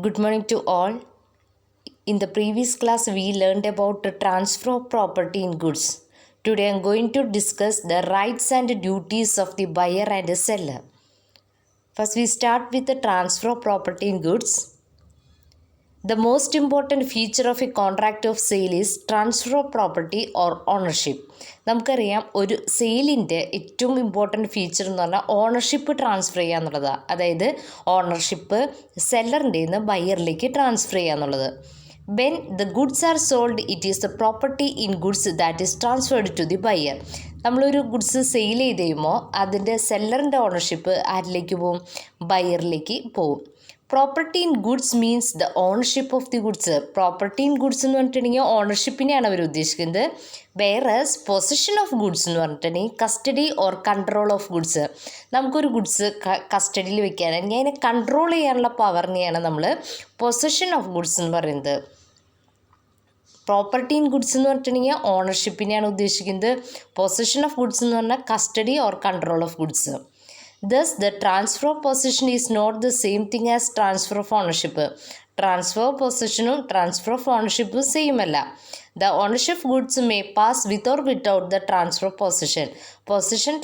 Good morning to all. In the previous class, we learned about the transfer of property in goods. Today, I am going to discuss the rights and duties of the buyer and the seller. First, we start with the transfer of property in goods. The most important feature of a contract of sale is transfer of property or ownership. നമുക്കറിയാം ഒരു സെയിലിൻ്റെ ഏറ്റവും important feature എന്ന് പറഞ്ഞാൽ ownership transfer ചെയ്യുക എന്നുള്ളതാണ്. അതായത് ownership സെല്ലറിൻ്റെ നിന്ന് ബയ്യറിലേക്ക് transfer ചെയ്യുക എന്നുള്ളത്. When the goods are sold, it is the property in goods that is transferred to the buyer. നമ്മളൊരു ഗുഡ്സ് സെയിൽ ചെയ്ത് കഴിയുമ്പോൾ അതിൻ്റെ സെല്ലറിൻ്റെ ഓണർഷിപ്പ് ആരിലേക്ക് പോവും? ബയ്യറിലേക്ക് പോവും. Property in goods means the ownership of the goods. Property in goods എന്ന് പറഞ്ഞിട്ടുണ്ടെങ്കിൽ ഓണർഷിപ്പിനെയാണ് അവർ ഉദ്ദേശിക്കുന്നത്. Whereas position of goods എന്ന് പറഞ്ഞിട്ടുണ്ടെങ്കിൽ custody or control of goods. നമുക്കൊരു ഗുഡ്സ് കസ്റ്റഡിയിൽ വെക്കാനാണെങ്കിൽ അതിനെ കൺട്രോൾ ചെയ്യാനുള്ള പവറിനെയാണ് നമ്മൾ പൊസിഷൻ ഓഫ് ഗുഡ്സ് എന്ന് പറയുന്നത്. പ്രോപ്പർട്ടി ഇൻ ഗുഡ്സ് എന്ന് പറഞ്ഞിട്ടുണ്ടെങ്കിൽ ഓണർഷിപ്പിനെയാണ് ഉദ്ദേശിക്കുന്നത്. പൊസിഷൻ ഓഫ് ഗുഡ്സ് എന്ന് പറഞ്ഞാൽ custody or control of goods. Thus, the transfer of possession is not the same thing as transfer of ownership. Transfer of possession and transfer of ownership same അല്ല. The ownership goods may pass with or without the transfer of possession. Possession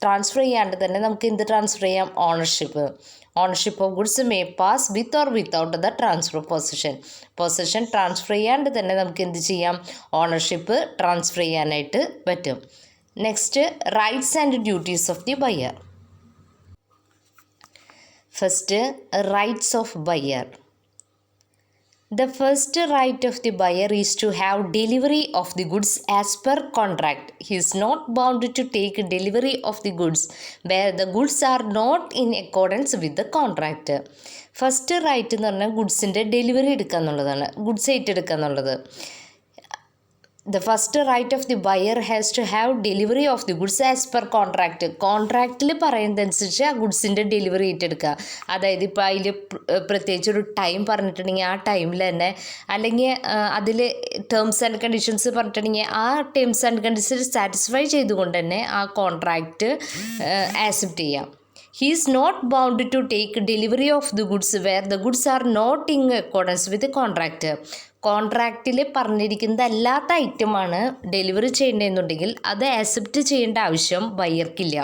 transfer ചെയ്യാണ്ട് തന്നെ നമുക്ക് എന്ത് transfer ചെയ്യാം? Ownership. Ownership of goods may pass with or without the transfer of position. Position transfer ചെയ്യാണ്ട് തന്നെ നമുക്ക് എന്ത് ചെയ്യാം? ഓണർഷിപ്പ് ട്രാൻസ്ഫർ ചെയ്യാനായിട്ട് പറ്റും. Next, rights and duties of the buyer. First, rights of buyer. The first right of the buyer is to have delivery of the goods as per contract. He is not bound to take delivery of the goods where the goods are not in accordance with the contract. First right എന്ന് പറഞ്ഞാൽ ഗുഡ്സിൻ്റെ delivery എടുക്കുക എന്നുള്ളതാണ്, goods ഏറ്റെടുക്കുക എന്നുള്ളത്. The first right of the buyer has to have delivery of the goods as per contract. കോൺട്രാക്റ്റിൽ പറയുന്നതനുസരിച്ച് ആ ഗുഡ്സിൻ്റെ delivery ഏറ്റെടുക്കുക. അതായത് ഇപ്പോൾ അതിൽ പ്രത്യേകിച്ച് ഒരു ടൈം പറഞ്ഞിട്ടുണ്ടെങ്കിൽ ആ ടൈമിൽ തന്നെ, അല്ലെങ്കിൽ അതിൽ ടേംസ് ആൻഡ് കണ്ടീഷൻസ് പറഞ്ഞിട്ടുണ്ടെങ്കിൽ ആ ടേംസ് ആൻഡ് കണ്ടീഷൻസ് സാറ്റിസ്ഫൈ ചെയ്തുകൊണ്ട് തന്നെ ആ കോൺട്രാക്റ്റ് ആക്സെപ്റ്റ് ചെയ്യാം. He is not bound to take delivery of the goods where the goods are not in accordance with the contract. കോൺട്രാക്റ്റിൽ പറഞ്ഞിരിക്കുന്നത് അല്ലാത്ത ഐറ്റമാണ് ഡെലിവറി ചെയ്യേണ്ടതെന്നുണ്ടെങ്കിൽ അത് ആക്സെപ്റ്റ് ചെയ്യേണ്ട ആവശ്യം ബയ്യർക്കില്ല.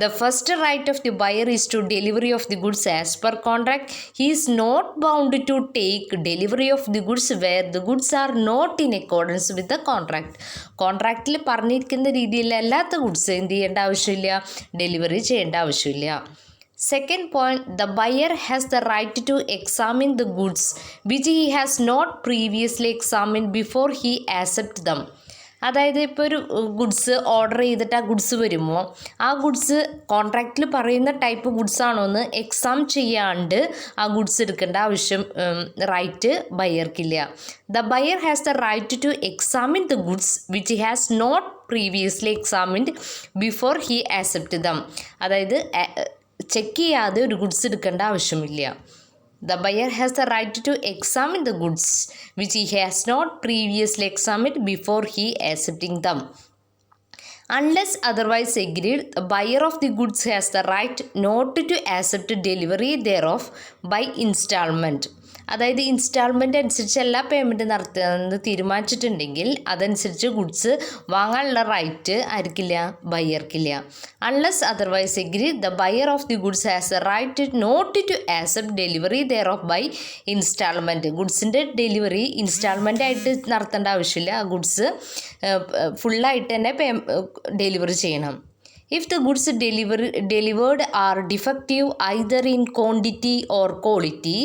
The first right of the buyer is to delivery of the goods as per contract. He is not bound to take delivery of the goods where the goods are not in accordance with the contract. കോൺട്രാക്റ്റിൽ പറഞ്ഞിരിക്കുന്ന രീതിയിൽ അല്ലാത്ത goods എന്ത് ചെയ്യേണ്ട ആവശ്യമില്ല? Delivery ചെയ്യേണ്ട ആവശ്യമില്ല. Second point, the buyer has the right to examine the goods which he has not previously examined before he accepts them. അതായത് ഇപ്പോൾ ഒരു ഗുഡ്സ് ഓർഡർ ചെയ്തിട്ട് ആ ഗുഡ്സ് വരുമ്പോൾ ആ ഗുഡ്സ് കോൺട്രാക്റ്റിൽ പറയുന്ന ടൈപ്പ് ഗുഡ്സ് ആണോ എന്ന് എക്സാം ചെയ്യാണ്ട് ആ ഗുഡ്സ് എടുക്കേണ്ട ആവശ്യം റൈറ്റ് ബയ്യർക്കില്ല. The buyer has the right to examine the goods which he has not previously examined before he accept them. അതായത് ചെക്ക് ചെയ്യാതെ ഒരു ഗുഡ്സ് എടുക്കേണ്ട ആവശ്യമില്ല. The buyer has the right to examine the goods which he has not previously examined before he accepting them. Unless otherwise agreed, the buyer of the goods has the right not to accept delivery thereof by installment. അതായത് instalment അനുസരിച്ച് എല്ലാ payment നടത്തുന്നത് തീരുമാനിച്ചിട്ടുണ്ടെങ്കിൽ അതനുസരിച്ച് goods വാങ്ങാനുള്ള right ആർക്കില്ല? ബയ്യർക്കില്ല. Unless otherwise agree, the buyer of the goods has a right not to accept delivery thereof by instalment. ഗുഡ്സിൻ്റെ ഡെലിവറി ഇൻസ്റ്റാൾമെൻ്റ് ആയിട്ട് നടത്തേണ്ട ആവശ്യമില്ല. ആ ഗുഡ്സ് ഫുള്ളായിട്ട് തന്നെ ഡെലിവറി ചെയ്യണം. If the goods delivered are defective either in quantity or quality,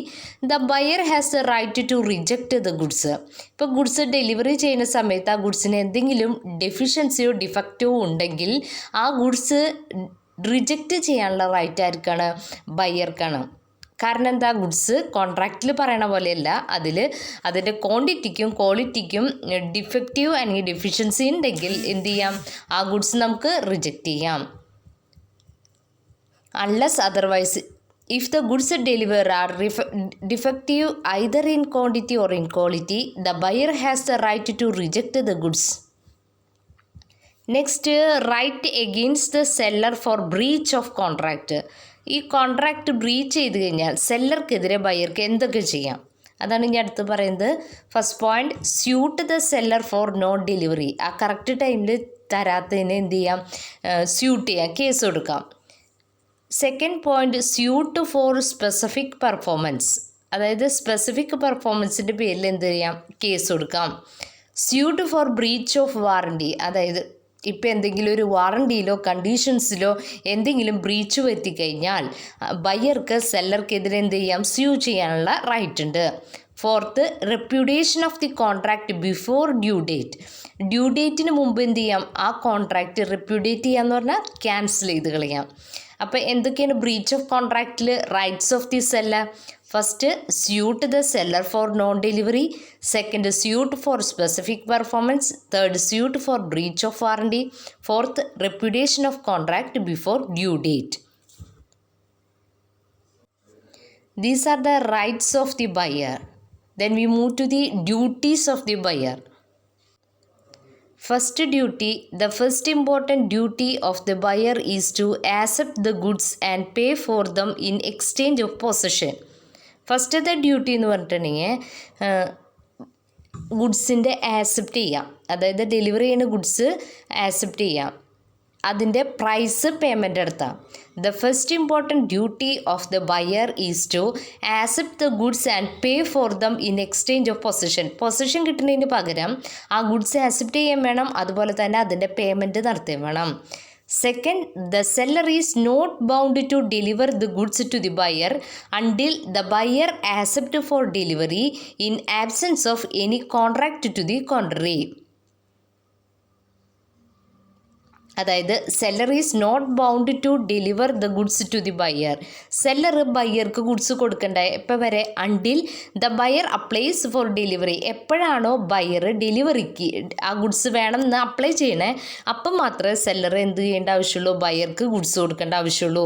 the buyer has the right to reject the goods. ഇപ്പോൾ goods delivery ചെയ്യുന്ന സമയത്ത് ആ ഗുഡ്സിന് എന്തെങ്കിലും ഡെഫിഷ്യൻസിയോ ഡിഫക്റ്റോ ഉണ്ടെങ്കിൽ ആ ഗുഡ്സ് റിജക്റ്റ് ചെയ്യാനുള്ള റൈറ്റ് ആർക്കാണ്? ബയ്യർക്കാണ്. കാരണം എന്താ? ഗുഡ്സ് കോൺട്രാക്റ്റിൽ പറയണ പോലെയല്ല, അതിൻ്റെ ക്വാണ്ടിറ്റിക്കും ക്വാളിറ്റിക്കും ഡിഫക്റ്റീവ് അല്ലെങ്കിൽ ഡെഫിഷ്യൻസി ഉണ്ടെങ്കിൽ എന്ത് ചെയ്യാം? ആ ഗുഡ്സ് നമുക്ക് റിജക്റ്റ് ചെയ്യാം. Unless otherwise, if the goods delivered are defective either in quantity or in quality, the buyer has the right to reject the goods. Next, right against the seller for breach of contract. ഈ contract breach ചെയ്ത് കഴിഞ്ഞാൽ സെല്ലർക്കെതിരെ ബയർക്ക് എന്തൊക്കെ ചെയ്യാം? അതാണ് ഇനി അടുത്ത് പറയുന്നത്. First point, suit the seller for not delivery. ആ കറക്റ്റ് ടൈമിൽ തരാത്തതിന് എന്ത് ചെയ്യാം? സ്യൂട്ട് ചെയ്യാം, കേസ് കൊടുക്കാം. Second point, suit for specific performance. അതായത് സ്പെസിഫിക് പെർഫോമൻസിൻ്റെ പേരിൽ എന്ത് ചെയ്യാം? കേസ് കൊടുക്കാം. Suit for breach of warranty. അതായത് ഇപ്പം എന്തെങ്കിലും ഒരു വാറണ്ടിയിലോ കണ്ടീഷൻസിലോ എന്തെങ്കിലും ബ്രീച്ച് വരുത്തിക്കഴിഞ്ഞാൽ ബയ്യർക്ക് സെല്ലർക്കെതിരെ എന്ത് ചെയ്യാം? സ്യൂ ചെയ്യാനുള്ള റൈറ്റ് ഉണ്ട്. Fourth, repudiation of the contract before due date. Due ഡേറ്റിന് മുമ്പ് എന്ത് ചെയ്യാം? ആ കോൺട്രാക്റ്റ് റെപ്യൂഡേറ്റ് ചെയ്യാന്ന് പറഞ്ഞാൽ ക്യാൻസൽ ചെയ്ത് കളയാം. അപ്പോൾ എന്തൊക്കെയാണ് ബ്രീച്ച് ഓഫ് കോൺട്രാക്റ്റിൽ rights of the seller? First, suit the seller for non delivery. Second, suit for specific performance. Third, suit for breach of warranty. Fourth, repudiation of contract before due date. These are the rights of the buyer. Then we move to the duties of the buyer. First duty, the first important duty of the buyer is to accept the goods and pay for them in exchange of possession. ഫസ്റ്റത്തെ duty എന്ന് പറഞ്ഞിട്ടുണ്ടെങ്കിൽ ഗുഡ്സിൻ്റെ accept ചെയ്യാം. അതായത് delivery ചെയ്യുന്ന goods accept ചെയ്യാം, അതിൻ്റെ price payment നടത്താം. The first important duty of the buyer is to accept the goods and pay for them in exchange of possession. Possession കിട്ടുന്നതിന് പകരം ആ ഗുഡ്സ് ആക്സെപ്റ്റ് ചെയ്യാൻ വേണം, അതുപോലെ തന്നെ അതിൻ്റെ പേയ്മെൻറ്റ് നടത്തുകയും വേണം. Second, the seller is not bound to deliver the goods to the buyer until the buyer accepts for delivery in absence of any contract to the contrary. അതായത് seller is not bound to deliver the goods to the buyer. Seller ബയ്യർക്ക് goods കൊടുക്കണ്ട എപ്പോൾ വരെ? Until the buyer applies for delivery. എപ്പോഴാണോ buyer ഡെലിവറിക്ക് ആ goods വേണം എന്ന് അപ്ലൈ ചെയ്യണേ, അപ്പം മാത്രമേ സെല്ലർ എന്ത് ചെയ്യേണ്ട ആവശ്യമുള്ളൂ? ബയ്യർക്ക് ഗുഡ്സ് കൊടുക്കേണ്ട ആവശ്യമുള്ളൂ.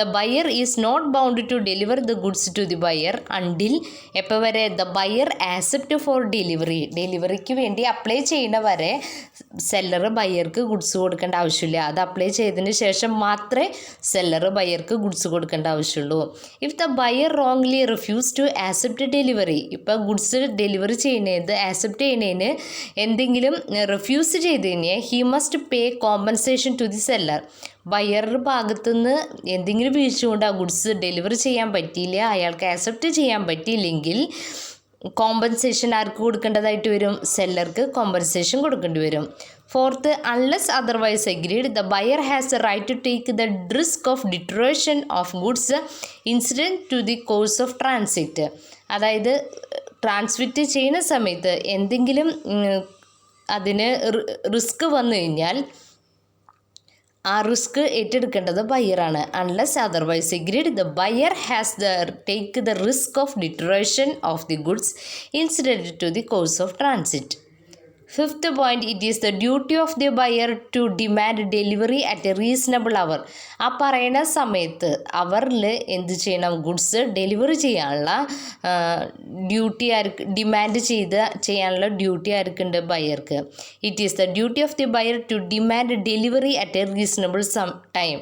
The buyer is not bound to deliver the goods to the buyer until എപ്പോൾ വരെ? The buyer accept for delivery. ഡെലിവറിക്ക് വേണ്ടി അപ്ലൈ ചെയ്യുന്ന വരെ സെല്ലർ ബയ്യർക്ക് ഗുഡ്സ് കൊടുക്കേണ്ട ആവശ്യമില്ല. അത് അപ്ലൈ ചെയ്തതിന് ശേഷം മാത്രമേ സെല്ലർ ബയ്യർക്ക് ഗുഡ്സ് കൊടുക്കേണ്ട ആവശ്യമുള്ളൂ. If the buyer wrongly refuse to accept delivery. ഇപ്പോൾ ഗുഡ്സ് ഡെലിവറി ചെയ്യുന്നത് ആക്സെപ്റ്റ് ചെയ്യുന്നതിന് എന്തെങ്കിലും റിഫ്യൂസ് ചെയ്ത് കഴിഞ്ഞാൽ he must pay compensation to the seller. ബയ്യറുടെ ഭാഗത്തുനിന്ന് എന്തെങ്കിലും വീഴ്ച കൊണ്ട് ആ ഗുഡ്സ് ഡെലിവറി ചെയ്യാൻ പറ്റിയില്ല, അയാൾക്ക് ആക്സെപ്റ്റ് ചെയ്യാൻ പറ്റിയില്ലെങ്കിൽ കോമ്പൻസേഷൻ ആർക്ക് കൊടുക്കേണ്ടതായിട്ട് വരും? സെല്ലർക്ക് കോമ്പൻസേഷൻ കൊടുക്കേണ്ടി വരും. Fourth, unless otherwise agreed the buyer has a right to take the risk of deterioration of goods incident to the course of transit. അതായത് ട്രാൻസ്മിറ്റ് ചെയ്യുന്ന സമയത്ത് എന്തെങ്കിലും അതിന് റിസ്ക് വന്നു കഴിഞ്ഞാൽ ആ റിസ്ക് ഏറ്റെടുക്കേണ്ടത് ബയ്യറാണ്. Unless otherwise agreed the buyer has the take the risk of deterioration of the goods incident to the course of transit. Fifth point, it is the duty of the buyer to demand delivery at a reasonable hour. ആ പറയുന്ന സമയത്ത് അവരിൽ എന്ത് ചെയ്യണം? Goods delivery ചെയ്യാനുള്ള duty ആർക്ക്? Demand ചെയ്യാനുള്ള duty ആർക്കുണ്ട്? ബയർക്ക്. It is the duty of the buyer to demand delivery at a reasonable time.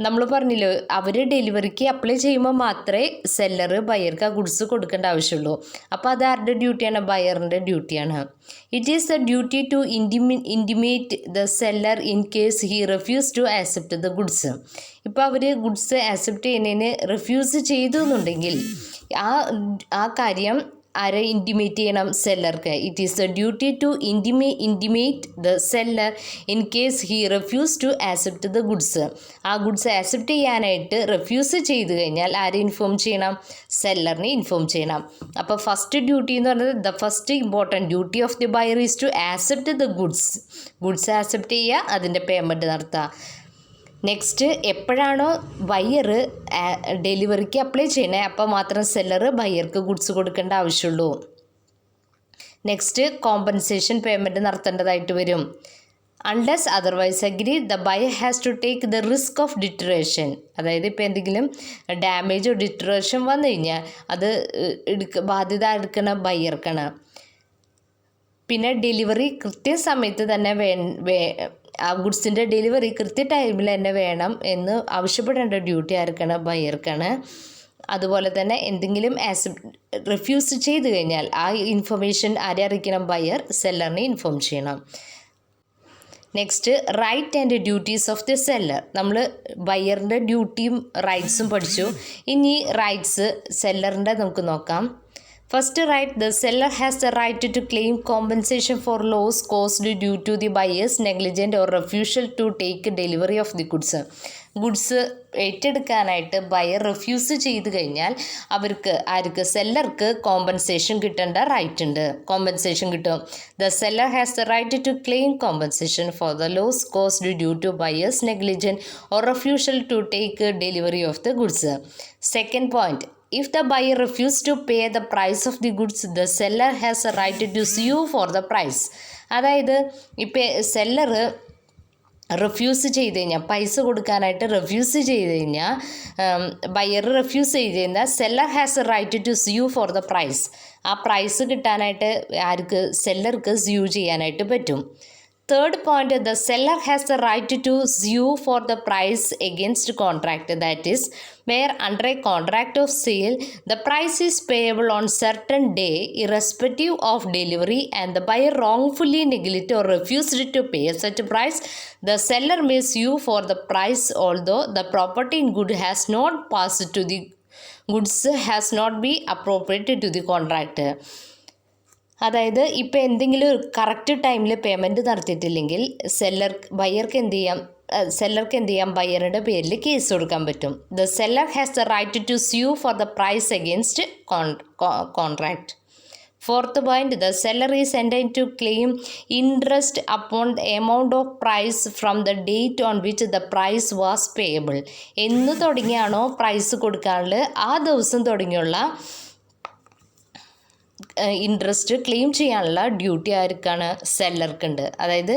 നമ്മൾ പറഞ്ഞില്ലോ, അവർ ഡെലിവറിക്ക് അപ്ലൈ ചെയ്യുമ്പോൾ മാത്രമേ സെല്ലർ ബയ്യർക്ക് ആ ഗുഡ്സ് കൊടുക്കേണ്ട ആവശ്യമുള്ളൂ. അപ്പോൾ അത് ആരുടെ ഡ്യൂട്ടിയാണ്? ബയ്യറിൻ്റെ ഡ്യൂട്ടിയാണ്. It is the duty to intimate the seller in case he refuse to accept the goods. ഇപ്പോൾ അവർ ഗുഡ്സ് ആക്സെപ്റ്റ് ചെയ്യുന്നതിന് റിഫ്യൂസ് ചെയ്തു എന്നുണ്ടെങ്കിൽ ആ കാര്യം ആരെ ഇൻറ്റിമേറ്റ് ചെയ്യണം? സെല്ലർക്ക്. It is the duty to intimate the seller in case he refuse to accept the goods. ആ ഗുഡ്സ് ആക്സെപ്റ്റ് ചെയ്യാനായിട്ട് റിഫ്യൂസ് ചെയ്ത് കഴിഞ്ഞാൽ ആരെ ഇൻഫോം ചെയ്യണം? സെല്ലറിനെ ഇൻഫോം ചെയ്യണം. അപ്പോൾ ഫസ്റ്റ് ഡ്യൂട്ടി എന്ന് പറയുന്നത് the first important duty of the buyer is to accept the goods accept ചെയ്യുക, അതിൻ്റെ പേയ്മെൻറ്റ് നടത്തുക. നെക്സ്റ്റ്, എപ്പോഴാണോ ബയ്യർ ഡെലിവറിക്ക് അപ്ലൈ ചെയ്യണേ അപ്പോൾ മാത്രം സെല്ലർ ബയ്യർക്ക് ഗുഡ്സ് കൊടുക്കേണ്ട ആവശ്യമുള്ളൂ. നെക്സ്റ്റ്, കോമ്പൻസേഷൻ പേയ്മെൻറ്റ് നടത്തേണ്ടതായിട്ട് വരും. Unless otherwise agree the buyer has to take the risk of deterioration. അതായത് ഇപ്പോൾ എന്തെങ്കിലും ഡാമേജോ ഡിട്രേഷൻ വന്നു കഴിഞ്ഞാൽ അത് ബാധ്യത എടുക്കണ ബയ്യർക്കാണ്. പിന്നെ ഡെലിവറി കൃത്യസമയത്ത് തന്നെ ആ ഗുഡ്സിൻ്റെ ഡെലിവറി കൃത്യ ടൈമിൽ തന്നെ വേണം എന്ന് ആവശ്യപ്പെടേണ്ട ഡ്യൂട്ടി ആർക്കാണ്? ബയർക്കാണ്. അതുപോലെ തന്നെ എന്തെങ്കിലും റിഫ്യൂസ് ചെയ്ത് കഴിഞ്ഞാൽ ആ ഇൻഫർമേഷൻ ആരെ അറിയിക്കണം? ബയർ സെല്ലറിനെ ഇൻഫോം ചെയ്യണം. Next, right and duties of the seller. നമ്മൾ ബയറിൻ്റെ ഡ്യൂട്ടിയും റൈറ്റ്സും പഠിച്ചു. ഇനി റൈറ്റ്സ് സെല്ലറിൻ്റെ നമുക്ക് നോക്കാം. First right, the seller has the right to claim compensation for loss caused due to the buyer's negligent or refusal to take delivery of the goods. Goods ഏറ്റെടുക്കാനായിട്ട് buyer refuse ചെയ്ത് കഴിഞ്ഞാൽ ആർക്ക് സെല്ലർക്ക് കോമ്പൻസേഷൻ കിട്ടേണ്ട right ഉണ്ട്. Compensation കിട്ടും. The seller has the right to claim compensation for the loss caused due to buyer's negligent or refusal to take delivery of the goods. Second point, if the buyer refuses to pay the price of the goods, the seller has a right to sue for the price. അതായത് ഇപ്പോൾ seller refuse ചെയ്ത് കഴിഞ്ഞാൽ, പൈസ കൊടുക്കാനായിട്ട് refuse ചെയ്ത് കഴിഞ്ഞാൽ, buyer refuse ചെയ്ത് കഴിഞ്ഞാൽ seller has a right to sue for the price. ആ പ്രൈസ് കിട്ടാനായിട്ട് സെല്ലർക്ക് സ്യൂ ചെയ്യാനായിട്ട് പറ്റും. Third point, the seller has the right to sue for the price against contract. That is, where under a contract of sale, the price is payable on certain day irrespective of delivery and the buyer wrongfully neglected or refused to pay such price, the seller may sue for the price although the property in good has not passed to the goods has not been appropriated to the contract. അതായത് ഇപ്പോൾ എന്തെങ്കിലും correct ടൈമിൽ payment നടത്തിയിട്ടില്ലെങ്കിൽ സെല്ലർക്ക് എന്ത് ചെയ്യാം? ബയറുടെ പേരിൽ case കൊടുക്കാൻ പറ്റും. The seller has the right to sue for the price against contract. Fourth point, the seller is entitled to claim interest upon the amount of price from the date on which the price was payable. എന്ന് തുടങ്ങിയാണോ price കൊടുക്കാനുള്ളത് ആ ദിവസം തുടങ്ങിയുള്ള interest claim ചെയ്യാനുള്ള duty ആർക്കാണ്? സെല്ലർക്കുണ്ട്. അതായത്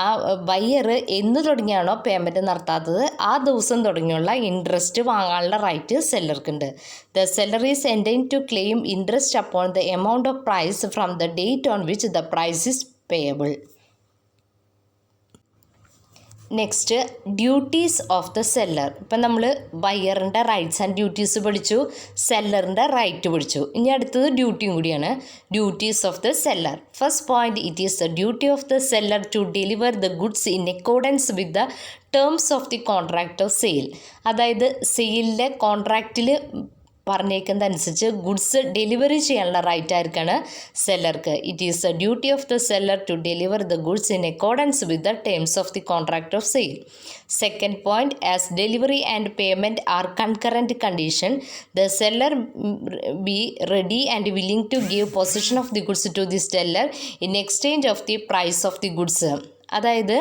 ആ ബയ്യർ എന്ന് തുടങ്ങിയാണോ പേയ്മെൻറ്റ് നടത്താത്തത് ആ ദിവസം തുടങ്ങിയുള്ള ഇൻട്രസ്റ്റ് വാങ്ങാനുള്ള റൈറ്റ് സെല്ലർക്കുണ്ട്. The seller is entitled to claim interest upon the amount of price from the date on which the price is payable. Next, duties of the seller. ഇപ്പം നമ്മൾ ബയ്യറിൻ്റെ റൈറ്റ്സ് ആൻഡ് ഡ്യൂട്ടീസ് പഠിച്ചു, സെല്ലറിൻ്റെ right പഠിച്ചു. ഇനി അടുത്തത് ഡ്യൂട്ടിയും കൂടിയാണ്. Duties of the seller. First point, it is the duty of the seller to deliver the goods in accordance with the terms of the contract of sale. അതായത് സെയിലിലെ കോൺട്രാക്റ്റിൽ പറഞ്ഞേക്കുന്നതനുസരിച്ച് ഗുഡ്സ് ഡെലിവറി ചെയ്യാനുള്ള റൈറ്റ് ആർക്കാണ്? സെല്ലർക്ക്. It is the duty of the seller to deliver the goods in accordance with the terms of the contract of sale. Second point, as delivery and payment are concurrent condition, the seller be ready and willing to give possession of the goods to the seller in exchange of the price of the goods. അതായത്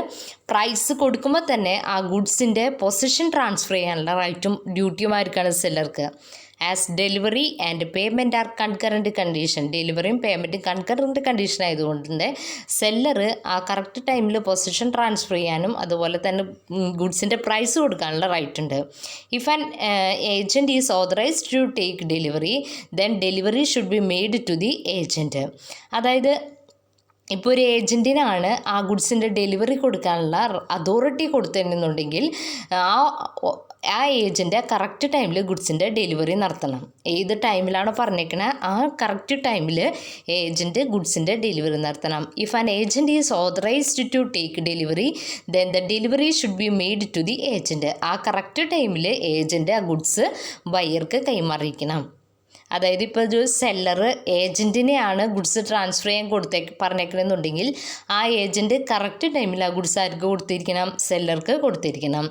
price കൊടുക്കുമ്പോൾ തന്നെ ആ ഗുഡ്സിൻ്റെ possession transfer ചെയ്യാനുള്ള റൈറ്റും ഡ്യൂട്ടിയുമായിരിക്കാണ് സെല്ലർക്ക്. As delivery and payment are concurrent condition, ഡെലിവറിയും പേയ്മെൻറ്റും കൺകറൻറ്റ് കണ്ടീഷൻ ആയതുകൊണ്ട് തന്നെ സെല്ലർ ആ കറക്റ്റ് ടൈമിൽ പൊസിഷൻ ട്രാൻസ്ഫർ ചെയ്യാനും അതുപോലെ തന്നെ ഗുഡ്സിൻ്റെ പ്രൈസ് കൊടുക്കാനുള്ള റൈറ്റ് ഉണ്ട്. If an agent is authorised to take delivery then delivery should be made to the agent. അതായത് ഇപ്പോൾ ഒരു ഏജൻറ്റിനാണ് ആ ഗുഡ്സിൻ്റെ ഡെലിവറി കൊടുക്കാനുള്ള അതോറിറ്റി കൊടുത്തിട്ടുണ്ടെന്നുണ്ടെങ്കിൽ ആ ഏജൻറ്റ് കറക്റ്റ് ടൈമിൽ ഗുഡ്സിൻ്റെ ഡെലിവറി നടത്തണം. ഏത് ടൈമിലാണോ പറഞ്ഞേക്കണത് ആ കറക്റ്റ് ടൈമിൽ ഏജൻറ്റ് ഗുഡ്സിൻ്റെ ഡെലിവറി നടത്തണം. If an agent is authorised to take delivery then the delivery should be made to the agent. ആ കറക്റ്റ് ടൈമിൽ ഏജൻറ്റ് ആ ഗുഡ്സ് ബയ്യർക്ക് കൈമാറിയിരിക്കണം. അതായത് ഇപ്പോൾ ഒരു സെല്ലർ ഏജൻറ്റിനെയാണ് ഗുഡ്സ് ട്രാൻസ്ഫർ ചെയ്യാൻ പറഞ്ഞേക്കണമെന്നുണ്ടെങ്കിൽ ആ ഏജൻറ്റ് കറക്റ്റ് ടൈമിൽ ആ ഗുഡ്സ് ആർക്ക് കൊടുത്തിരിക്കണം? സെല്ലർക്ക് കൊടുത്തിരിക്കണം.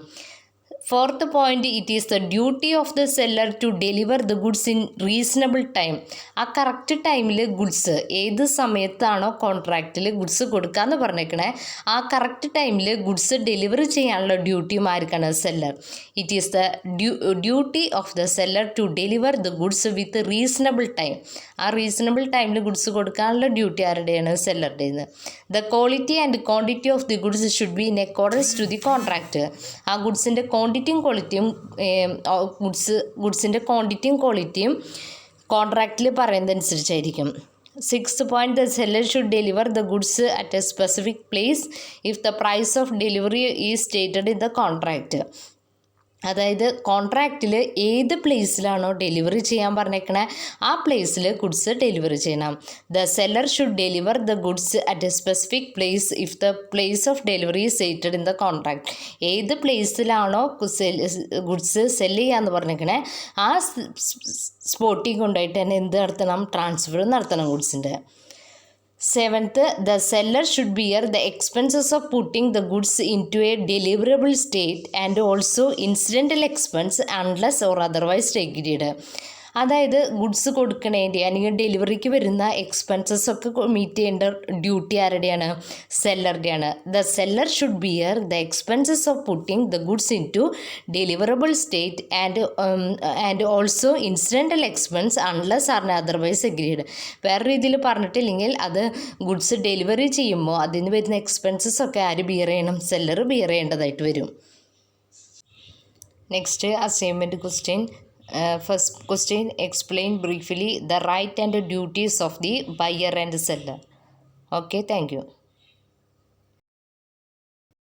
Fourth point, it is the duty of the seller to deliver the goods in reasonable time. ആ കറക്റ്റ് ടൈമിൽ ഗുഡ്സ് ഏത് സമയത്താണോ കോൺട്രാക്റ്റിൽ ഗുഡ്സ് കൊടുക്കാമെന്ന് പറഞ്ഞേക്കണേ ആ കറക്റ്റ് ടൈമിൽ ഗുഡ്സ് ഡെലിവറി ചെയ്യാനുള്ള ഡ്യൂട്ടിയുമായിരിക്കണം seller. It is the duty of the seller to deliver the goods with reasonable time. ആ റീസണബിൾ ടൈമിൽ ഗുഡ്സ് കൊടുക്കാനുള്ള ഡ്യൂട്ടി ആരുടെയാണ്? സെല്ലറുടേന്ന്. The quality and quantity of the goods should be in accordance to the contract. ആ ഗുഡ്സിൻ്റെ ക്വാണ്ടിറ്റിയും ഗുഡ്സിൻ്റെ ക്വാണ്ടിറ്റിയും ക്വാളിറ്റിയും കോൺട്രാക്റ്റിൽ പറയുന്നതനുസരിച്ചായിരിക്കും. Sixth point, the seller should deliver the goods at a specific place if the price of delivery is stated in the contract. അതായത് കോൺട്രാക്റ്റിൽ ഏത് പ്ലേസിലാണോ delivery ചെയ്യാൻ പറഞ്ഞേക്കണേ ആ പ്ലേസിൽ goods delivery ചെയ്യണം. The seller should deliver the goods at A specific place if the place of delivery stated in the contract. ഏത് പ്ലേസിലാണോ goods cell ചെയ്യാന്ന് പറഞ്ഞേക്കണേ ആ സ്പോട്ടിൽ കൊണ്ടുപോയിട്ട് തന്നെ എന്ത് നടത്തണം, ട്രാൻസ്ഫർ നടത്തണം ഗുഡ്സിൻ്റെ. Seventh, the seller should bear the expenses of putting the goods into a deliverable state and also incidental expense unless or otherwise agreed. അതായത് ഗുഡ്സ് കൊടുക്കണേൻ്റെ അല്ലെങ്കിൽ ഡെലിവറിക്ക് വരുന്ന എക്സ്പെൻസസ് ഒക്കെ മീറ്റ് ചെയ്യേണ്ട ഡ്യൂട്ടി ആരുടെയാണ്, സെല്ലറുടെയാണ്. The seller should bear the expenses of putting the goods into deliverable state and also incidental expense unless or otherwise agreed. വേറെ രീതിയിൽ പറഞ്ഞിട്ടില്ലെങ്കിൽ അത് ഗുഡ്സ് ഡെലിവറി ചെയ്യുമ്പോൾ അതിന് വരുന്ന എക്സ്പെൻസസ് ഒക്കെ ആര് ബിയർ ചെയ്യണം, സെല്ലർ ബിയർ ചെയ്യേണ്ടതായിട്ട് വരും. Next assignment question. First question, explain briefly the right and duties of the buyer and seller. Okay, thank you.